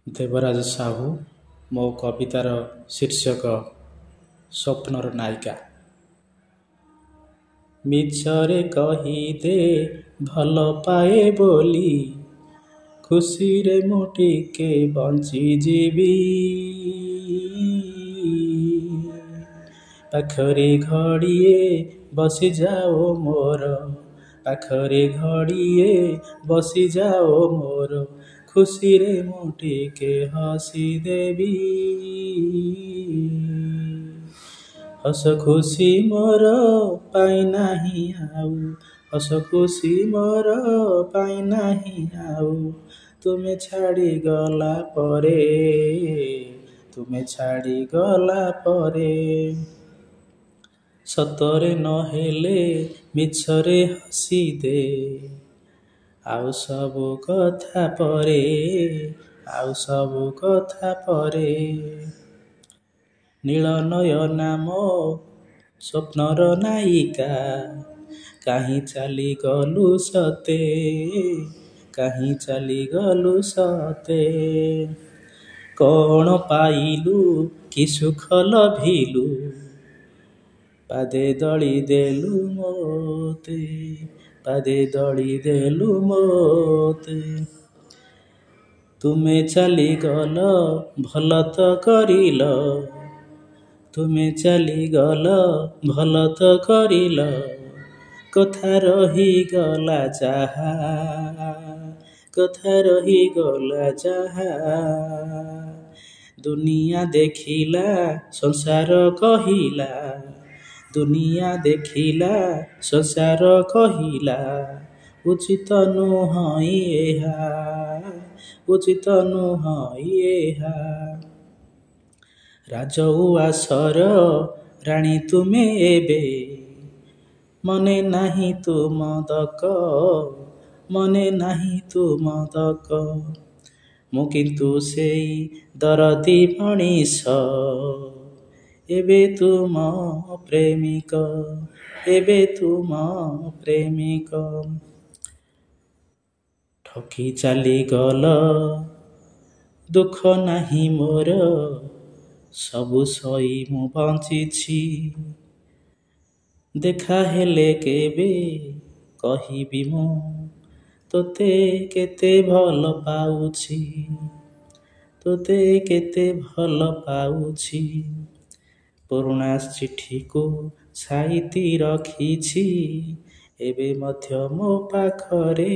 ଦେବରାଜ ସାହୁ। ମୋ କବିତାର ଶୀର୍ଷକ ସ୍ୱପ୍ନର ନାୟିକା। ମିଛରେ କହିଦେ ଭଲ ପାଏ ବୋଲି, ଖୁସିରେ ମୁଁ ଟିକେ ବଞ୍ଚିଯିବି। ପାଖରେ ଘଡ଼ିଏ ବସିଯାଅ ମୋର, ପାଖରେ ଘଡ଼ିଏ ବସିଯାଅ ମୋର, ଖୁସିରେ ମୁଁ ଟିକେ ହସିଦେବି। ହସ ଖୁସି ମୋର ପାଇନାହିଁ ଆଉ, ହସ ଖୁସି ମୋର ପାଇନାହିଁ ଆଉ, ତୁମେ ଛାଡ଼ିଗଲା ପରେ, ତୁମେ ଛାଡ଼ିଗଲା ପରେ। ସତରେ ନହେଲେ ମିଛରେ ହସିଦେ, ଆଉ ସବୁ କଥା ପରେ, ଆଉ ସବୁ କଥା ପରେ। ନୀଳ ନୟନା ମୋ ସ୍ୱପ୍ନର ନାୟିକା, କାହିଁ ଚାଲିଗଲୁ ସତେ, କାହିଁ ଚାଲିଗଲୁ ସତେ। କ'ଣ ପାଇଲୁ କି ସୁଖ ଲଭିଲୁ, ପାଦେ ଦଳି ଦେଲୁ ମୋତେ, ପାଦେ ଦଳି ଦେଲୁ ମୋତେ। ତୁମେ ଚାଲିଗଲ ଭଲ ତ କରିଲ, ତୁମେ ଚାଲିଗଲ ଭଲ ତ କରିଲ, କଥା ରହିଗଲା ଯାହା, କଥା ରହିଗଲା ଯାହା। ଦୁନିଆ ଦେଖିଲା ସଂସାର କହିଲା, ଦୁନିଆ ଦେଖିଲା ସଂସାର କହିଲା, ଉଚିତ ନୁହଁ ଏହା, ଉଚିତ ନୁହଁ ଏହା। ରାଜଉଆସର ରାଣୀ ତୁମେ ଏବେ, ମନେ ନାହିଁ ତୁମ ଦକ, ମନେ ନାହିଁ ତୁମ ଦକ। ମୁଁ କିନ୍ତୁ ସେଇ ଦରଦୀ ମଣିଷ, ଏବେ ତୁମ ପ୍ରେମିକ, ଏବେ ତୁମ ପ୍ରେମିକ। ଠକି ଚାଲିଗଲ ଦୁଃଖ ନାହିଁ ମୋର, ସବୁ ସହି ମୁଁ ବଞ୍ଚିଛି। ଦେଖା ହେଲେ କେବେ କହିବି ମୁଁ, ତୋତେ କେତେ ଭଲ ପାଉଛି, ତୋତେ କେତେ ଭଲ ପାଉଛି। ପୁରୁଣା ଚିଠିକୁ ସାଇତି ରଖିଛି, ଏବେ ମଧ୍ୟ ମୋ ପାଖରେ,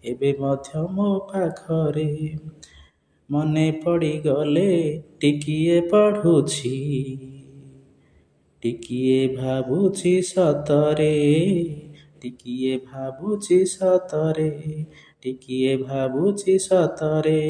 ଏବେ ମଧ୍ୟ ମୋ ପାଖରେ। ମନେ ପଡ଼ିଗଲେ ଟିକିଏ ପଢ଼ୁଛି, ଟିକିଏ ଭାବୁଛି ସତରେ, ଟିକିଏ ଭାବୁଛି ସତରେ, ଟିକିଏ ଭାବୁଛି ସତରେ।